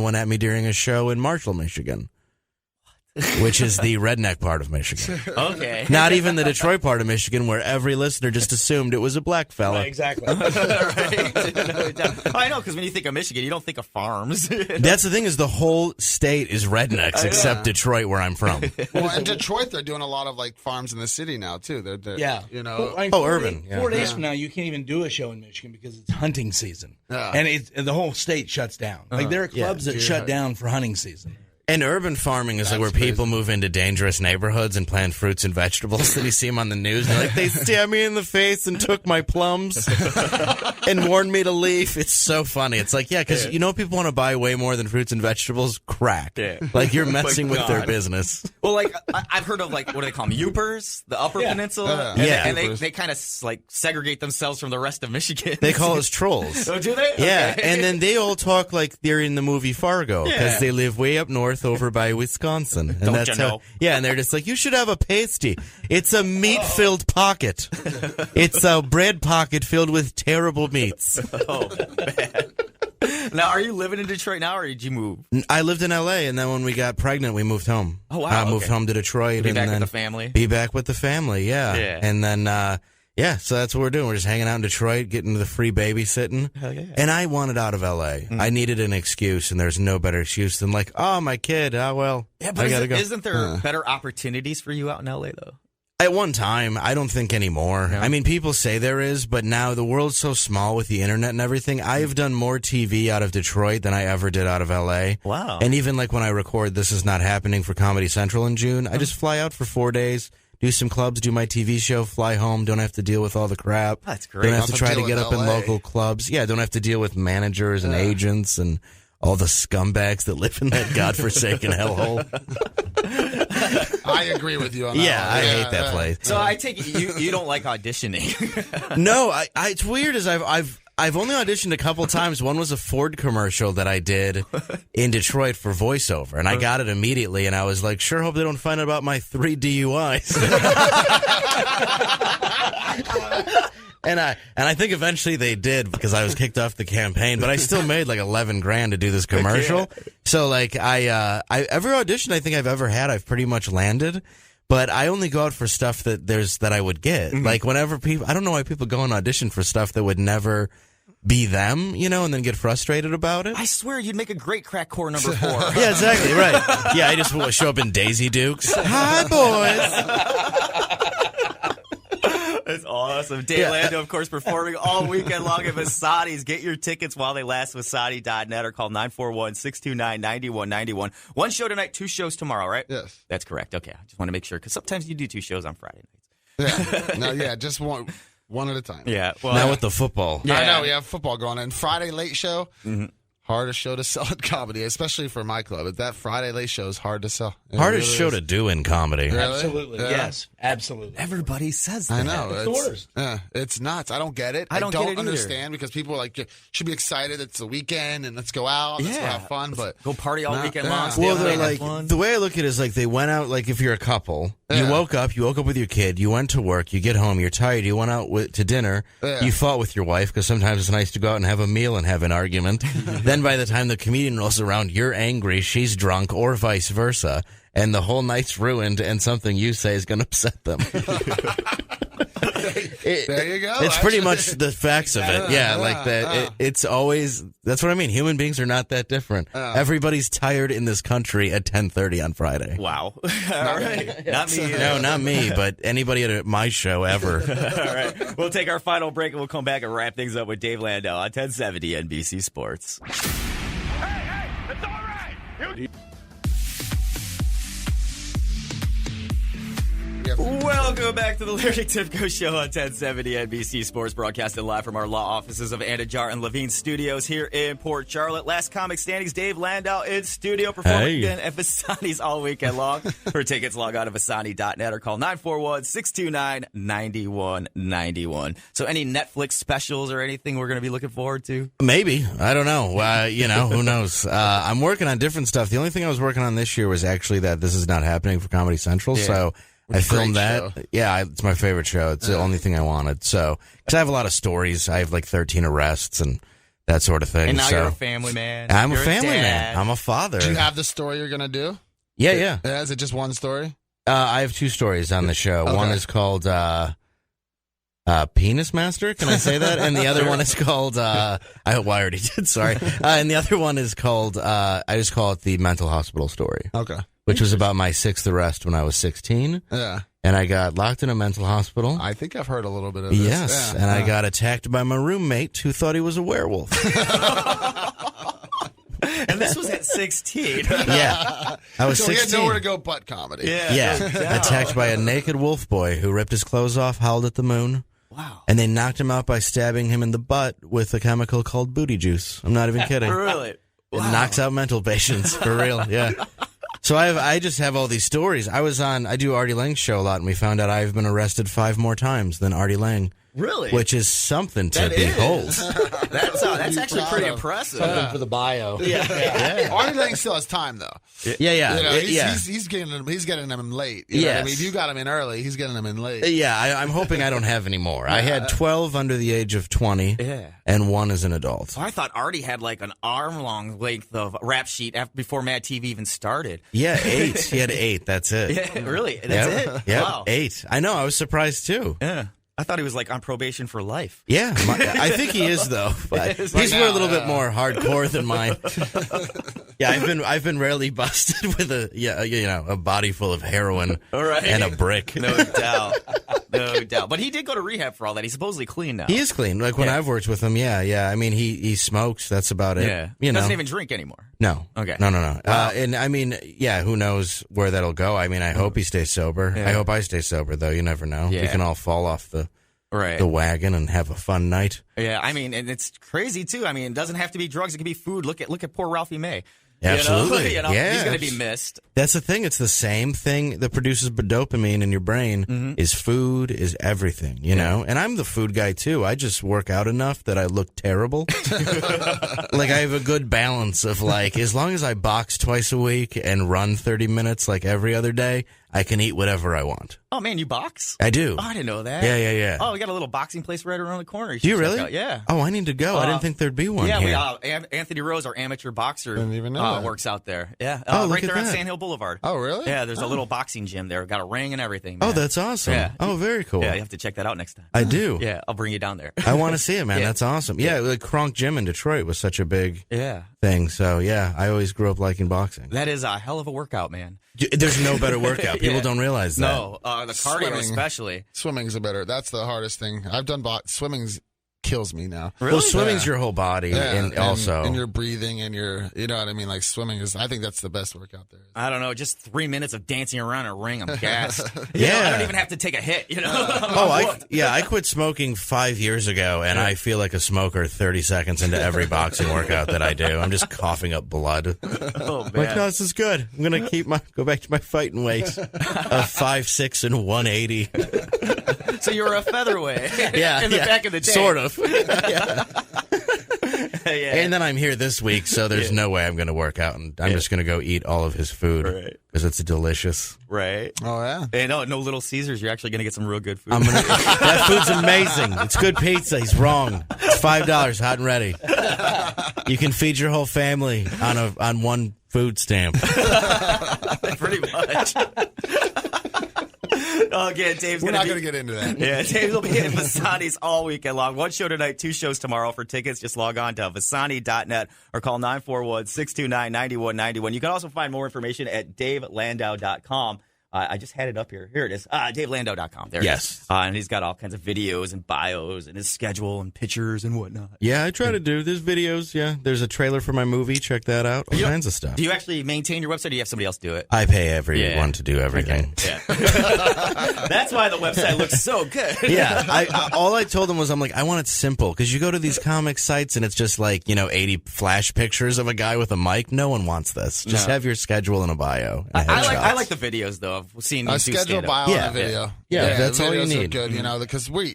one at me during a show in Marshall, Michigan, which is the redneck part of Michigan. Okay. Not even the Detroit part of Michigan, where every listener just assumed it was a black fella. Right, exactly. Right. I know, because when you think of Michigan, you don't think of farms. That's the thing, is the whole state is rednecks except Detroit, where I'm from. Well, in Detroit, they're doing a lot of like farms in the city now too. They're Yeah. you know. Well, urban. 4 days from now, you can't even do a show in Michigan because it's hunting season. Yeah. And the whole state shuts down. Like, there are clubs that shut down for hunting season. And urban farming is like where people move into dangerous neighborhoods and plant fruits and vegetables. And you see them on the news, and they're like, they stabbed me in the face and took my plums and warned me to leave. It's so funny. It's like, yeah, because you know people want to buy way more than fruits and vegetables? Crack. Yeah. Like, you're messing with their business. Well, like, I've heard of, like, what do they call them? Yoopers? The Upper Peninsula? Yeah. And they kind of, like, segregate themselves from the rest of Michigan. They call us trolls. Oh, do they? Yeah, Okay. and then they all talk like they're in the movie Fargo because they live way up north over by Wisconsin. And Don't you know? Yeah, and they're just like, you should have a pasty. It's a meat-filled pocket. It's a bread pocket filled with terrible meats. Oh, man. Now, are you living in Detroit now, or did you move? I lived in L.A., and then when we got pregnant, we moved home. Oh, wow. Moved home to Detroit. Be and back then with the family? Be back with the family, yeah. And then, so that's what we're doing. We're just hanging out in Detroit, getting the free babysitting. Hell yeah. And I wanted out of L.A. I needed an excuse, and there's no better excuse than like, oh, my kid, well, Yeah, but I gotta go. isn't there better opportunities for you out in L.A., though? At one time, I don't think anymore. No. I mean, people say there is, but now the world's so small with the internet and everything. I've done more TV out of Detroit than I ever did out of L.A. Wow. And even like when I record This Is Not Happening for Comedy Central in June, I just fly out for 4 days, do some clubs, do my TV show, fly home, don't have to deal with all the crap. That's great. Don't have to Not to try to deal get with up in LA. local clubs. Yeah, don't have to deal with managers and agents and all the scumbags that live in that godforsaken hellhole. I agree with you on that. Yeah, one. I hate that place. So I take it you don't like auditioning. No, it's weird. I've only auditioned a couple times. One was a Ford commercial that I did in Detroit for voiceover, and I got it immediately. And I was like, sure hope they don't find out about my 3 DUIs. And I think eventually they did because I was kicked off the campaign, but I still made like $11,000 to do this commercial. So like I every audition I think I've ever had, I've pretty much landed. But I only go out for stuff that I would get. Like whenever I don't know why people go and audition for stuff that would never be them, and then get frustrated about it. I swear you'd make a great crack core number 4. Yeah, exactly, right. Yeah, I just show up in Daisy Dukes. Hi, boys. That's awesome. Dave Landau, of course, performing all weekend long at Vasani's. Get your tickets while they last. Vasani.net or call 941-629-9191. One show tonight, 2 shows tomorrow, right? Yes. That's correct. Okay. I just want to make sure because sometimes you do 2 shows on Friday nights. Just one at a time. Yeah. Well, Now with the football. I know we have football going on. Friday late show, hardest show to sell at comedy, especially for my club. That Friday late show is hard to sell. Hardest show to do in comedy. Really? Absolutely. Yeah. Yes, absolutely. everybody says that. I know. It's the worst. It's nuts. I don't get it. I don't get it either. understand because people are like, you should be excited. It's the weekend and let's go out. Let's go have fun. But Go party all weekend long. Yeah. Stay Well, up they're late, have like, fun. the way I look at it is like they went out, like if you're a couple, you woke up with your kid, you went to work, you get home, you're tired, you went out to dinner, you fought with your wife because sometimes it's nice to go out and have a meal and have an argument. Then by the time the comedian rolls around, you're angry, she's drunk, or vice versa, and the whole night's ruined and something you say is going to upset them. there you go. It's pretty much the facts of it. Yeah, like that. It's always, that's what I mean. Human beings are not that different. Everybody's tired in this country at 10:30 on Friday. Wow. All right. Not me. No, not me, but anybody at my show ever. All right. We'll take our final break and we'll come back and wrap things up with Dave Landau on 1070 NBC Sports. Hey, it's all right. Welcome back to the Larry Timko Show on 1070 NBC Sports, broadcasting live from our law offices of Anajar and Levine Studios here in Port Charlotte. Last comic standings, Dave Landau in studio performing again at Vasani's all weekend long. For tickets, log on to Vasani.net or call 941-629-9191. So any Netflix specials or anything we're going to be looking forward to? Maybe. I don't know. Who knows? I'm working on different stuff. The only thing I was working on this year was actually that This Is Not Happening for Comedy Central. Yeah. So I filmed that. show. Yeah, it's my favorite show. It's the only thing I wanted. So, because I have a lot of stories. I have like 13 arrests and that sort of thing. And now so, you're a family man. I'm You're a family dad. man. I'm a father. Do you have the story you're going to do? Yeah. Is it just one story? I have 2 stories on the show. Okay. One is called Penis Master. Can I say that? And the other one is called I already did. Sorry. And the other one is called I just call it the mental hospital story, Okay. which was about my 6th arrest when I was 16, Yeah. and I got locked in a mental hospital. I think I've heard a little bit of this. Yes, Yeah. and I got attacked by my roommate who thought he was a werewolf. And this was at 16. Yeah, I was So he 16. had nowhere to go but comedy. Yeah, attacked by a naked wolf boy who ripped his clothes off, howled at the moon. Wow. And they knocked him out by stabbing him in the butt with a chemical called booty juice. I'm not even kidding. Really? It knocks out mental patients, for real, yeah. So I just have all these stories. I do Artie Lang's show a lot, and we found out I've been arrested 5 more times than Artie Lang. Really? Which is something to That behold. is. That's actually proud pretty of. impressive. Something for the bio. Artie Lang still has time, though. Yeah. You know, Yeah. he's getting them late. You know what I Yes. mean? If you got him in early, he's getting them in late. Yeah, I'm hoping I don't have any more. I had 12 under the age of 20, Yeah. and 1 as an adult. Oh, I thought Artie had like an arm-long length of rap sheet before Mad TV even started. Yeah, 8. He had 8. That's it. Yeah, really? That's it? Yeah, Wow. 8. I know. I was surprised too. Yeah. I thought he was like on probation for life. Yeah, I think he is though. But he's a little bit more hardcore than mine. Yeah, I've been rarely busted with a body full of heroin All right. and a brick. No doubt. No doubt. But he did go to rehab for all that. He's supposedly clean now. He is clean. Like when Yeah. I've worked with him, yeah. I mean, he smokes. That's about it. Yeah. You know. Doesn't even drink anymore. No. Okay. No. Wow. And I mean, yeah, who knows where that'll go? I mean, I hope he stays sober. Yeah. I hope I stay sober, though. You never know. Yeah. We can all fall off the Right. wagon and have a fun night. Yeah, I mean, and it's crazy too. I mean, it doesn't have to be drugs; it can be food. Look at poor Ralphie May. Absolutely. You know, Yeah. he's going to be missed. That's the thing. It's the same thing that produces dopamine in your brain is food, is everything, you know? And I'm the food guy, too. I just work out enough that I look terrible. Like, I have a good balance of, like, as long as I box twice a week and run 30 minutes like every other day, I can eat whatever I want. Oh man, you box? I do. Oh, I didn't know that. Yeah. Oh, we got a little boxing place right around the corner. Do should you check really? out. Yeah. Oh, I need to go. I didn't think there'd be one Yeah, here. Anthony Rose, our amateur boxer, Didn't even know that. works out there. Yeah, Oh, look right at there on that. Sand Hill Boulevard. Oh, really? Yeah, there's a little boxing gym there. Got a ring and everything. Oh, man. that's awesome. Yeah. Oh, very cool. Yeah, you have to check that out next time. I do. Yeah, I'll bring you down there. I want to see it, man. Yeah. That's awesome. Yeah, like Kronk Gym in Detroit was such a big Yeah, thing. So, yeah, I always grew up liking boxing. that is a hell of a workout, man. There's no better workout. People Yeah. don't realize that. No, the cardio Swimming. especially. Swimming's a better. That's the hardest thing. I've done swimming's kills me now. Well, swimming's Yeah. your whole body, Yeah, and also and your breathing and your, you know what I mean? Like swimming is, I think that's the best workout there is. I don't know, just 3 minutes of dancing around a ring. I'm gassed. Yeah. I don't even have to take a hit. You know. I quit smoking 5 years ago, and I feel like a smoker 30 seconds into every boxing workout that I do. I'm just coughing up blood. Oh, man. Like, no, this is good. I'm gonna go back to my fighting weight of 5'6" and 180. So you were a featherweight. Yeah, in the back of the day. sort of. Yeah. Yeah. And then I'm here this week, so there's no way I'm going to work out, and I'm just going to go eat all of his food Right. because it's delicious. Right. Oh, yeah. And no Little Caesars. You're actually going to get some real good food. That food's amazing. It's good pizza. He's wrong. It's $5, hot and ready. You can feed your whole family on one food stamp. Pretty much. Oh, again, Dave's We're going not going to get into that. Yeah, Dave will be in Vasani's all weekend long. One show tonight, 2 shows tomorrow. For tickets, just log on to Vasani.net or call 941-629-9191. You can also find more information at DaveLandau.com. I just had it up here. Here it is. DaveLandau.com. There it is. And he's got all kinds of videos and bios and his schedule and pictures and whatnot. Yeah, I try to do. There's videos. Yeah, there's a trailer for my movie. Check that out. All kinds of stuff. Do you actually maintain your website or do you have somebody else do it? I pay everyone to do everything. Yeah. That's why the website looks so good. Yeah, all I told him was, I'm like, I want it simple, because you go to these comic sites and it's just like, 80 flash pictures of a guy with a mic. No one wants this. Just have your schedule and a bio. And I like the videos though. I've seen you A do schedule, stand-up. bio, Yeah. and a video. Yeah, that's the all you videos are need. good, because we're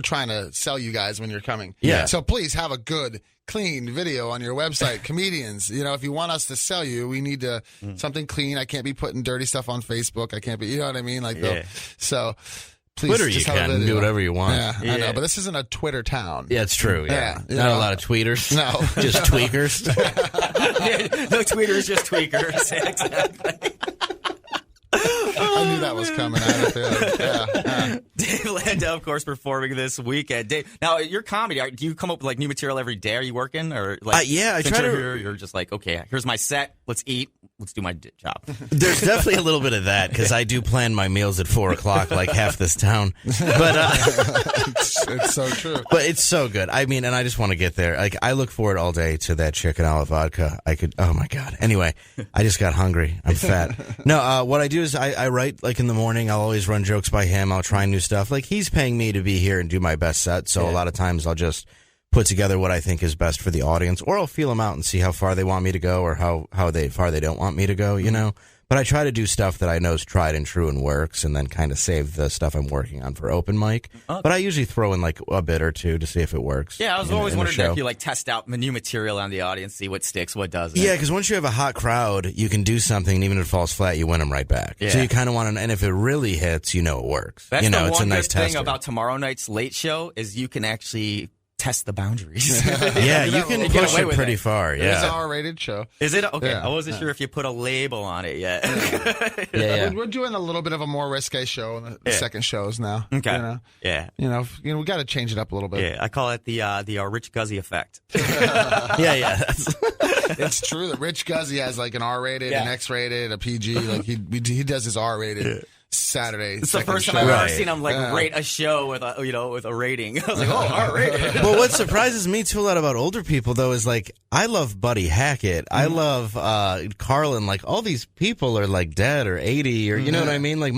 trying to sell you guys when you're coming. Yeah. So please have a good, clean video on your website. Comedians, if you want us to sell you, we need to something clean. I can't be putting dirty stuff on Facebook. I can't be, you know what I mean? please. Twitter, you just have a can video. do whatever you want. Yeah, I know, but this isn't a Twitter town. Yeah, it's true. Yeah, Yeah, not a lot of tweeters. No. Just tweakers. No tweeters, just tweakers. Exactly. I knew that was coming. I had a feeling. Yeah. Dave Landau, of course, performing this weekend. Dave, now your comedy, do you come up with like new material every day? Are you working or like? Yeah, I since try you're to. Here, you're just like, okay, here's my set. Let's eat. Let's do my job. There's definitely a little bit of that because I do plan my meals at 4:00, like half this town. But It's so true. but it's so good. I mean, and I just want to get there. Like I look forward all day to that chicken olive vodka. Oh my god. Anyway, I just got hungry. I'm fat. No, what I do is I write like in the morning. I'll always run jokes by him. I'll try new stuff. Like he's paying me to be here and do my best set. So a lot of times I'll just put together what I think is best for the audience, or I'll feel them out and see how far they want me to go or how far they don't want me to go, you know? But I try to do stuff that I know is tried and true and works and then kind of save the stuff I'm working on for open mic. Okay. But I usually throw in like a bit or two to see if it works. Yeah, I was in always the wondering show. if you like test out new material on the audience, see what sticks, what doesn't. Yeah, because once you have a hot crowd, you can do something, and even if it falls flat, you win them right back. Yeah. So you kind of want to, and if it really hits, you know it works. That's you know, the it's one a nice good thing tester. about tomorrow night's late show is you can actually test the boundaries. Yeah, you can Get push away it with pretty it. far. It was an Yeah, R-rated show. Is it? Okay, Yeah. I wasn't sure if you put a label on it yet. yeah. We're doing a little bit of a more risque show in the second shows now. Okay. You Yeah. know, we got to change it up a little bit. Yeah, I call it the Rich Guzzi effect. yeah. That's- It's true that Rich Guzzi has like an R-rated, Yeah. an X-rated, a PG. Like he does his R-rated Saturday. It's the second first time show. I've ever Right. seen him like rate a show with a rating. I was like, oh, R-rated. But what surprises me too a lot about older people though is like I love Buddy Hackett, I love Carlin. Like all these people are like dead or 80 or you know what I mean. Like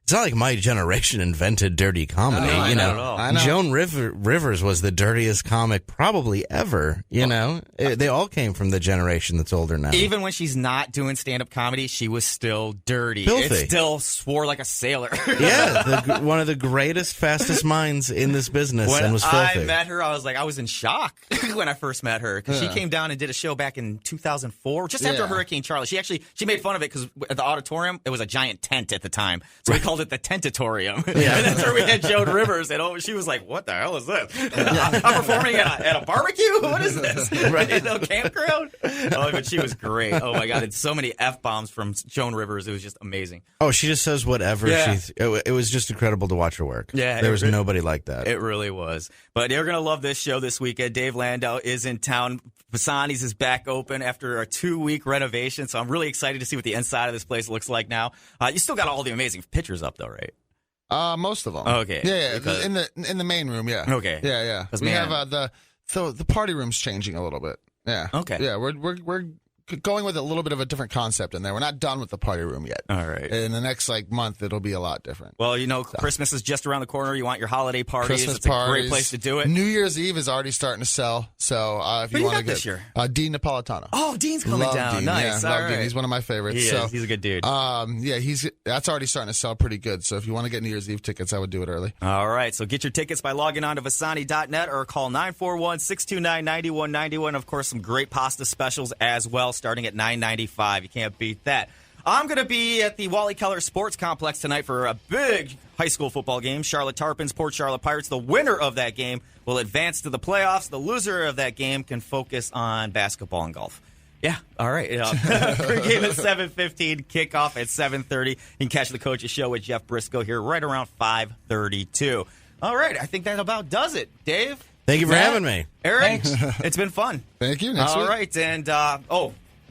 it's not like my generation invented dirty comedy. No, you not know, at all. I know. Joan Rivers was the dirtiest comic probably ever. You know, they all came from the generation that's older now. Even when she's not doing stand-up comedy, she was still dirty. Filthy. It still swore like a sailor. Yeah, one of the greatest, fastest minds in this business, When and was I filthy. met her, I was in shock when I first met her because she came down and did a show back in 2004, just after Yeah. Hurricane Charlie. She made fun of it because at the auditorium it was a giant tent at the time, so we called it the Tentatorium. Yeah. And that's where we had Joan Rivers, and she was like, "What the hell is this? I'm performing at a barbecue? What is this? Right? No campground?" Oh, but she was great. Oh my god, and so many F-bombs from Joan Rivers. It was just amazing. Oh, she just says whatever. Yeah. It was just incredible to watch her work. Yeah, there was nobody like that. It really was. But you're going to love this show this weekend. Dave Landau is in town. Vasani's is back open after a 2-week renovation, so I'm really excited to see what the inside of this place looks like now. You still got all the amazing pictures up, though, right? Most of them. Okay. Yeah, Because- in the main room. Yeah. Okay. Yeah. 'Cause, We man- have the party room's changing a little bit. Yeah. Okay. Yeah, we're going with a little bit of a different concept in there. We're not done with the party room yet. All right. In the next month, it'll be a lot different. Well, Christmas is just around the corner. You want your holiday parties. Christmas It's a parties. great place to do it. New Year's Eve is already starting to sell. So if Who you you want to got get this year? Dean Napolitano. Oh, Dean's coming Love down. Dean. Nice. Yeah, All love Dean. right. He's one of my favorites. He so, is. He's a good dude. that's already starting to sell pretty good. So if you want to get New Year's Eve tickets, I would do it early. All right, so get your tickets by logging on to Vasani.net or call 941-629-9191. Of course, some great pasta specials as well, starting at $9.95. You can't beat that. I'm going to be at the Wally Keller Sports Complex tonight for a big high school football game. Charlotte Tarpons, Port Charlotte Pirates. The winner of that game will advance to the playoffs. The loser of that game can focus on basketball and golf. Yeah, all right. Pregame at 7:15, kickoff at 7:30. You can catch the coach's show with Jeff Briscoe here right around 5:32. All right, I think that about does it. Dave? Thank you for Matt? having me. Eric? It's been fun. Thank you. Next All week. right, and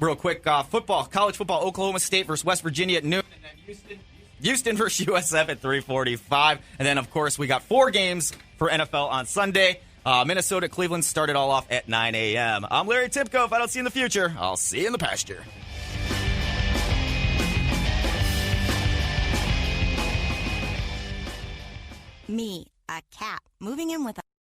real quick, football, college football, Oklahoma State versus West Virginia at noon, and then Houston versus USF at 3:45. And then, of course, we got 4 games for NFL on Sunday. Minnesota, Cleveland started all off at 9 a.m. I'm Larry Timko. If I don't see you in the future, I'll see you in the pasture. Me, a cat, moving in with a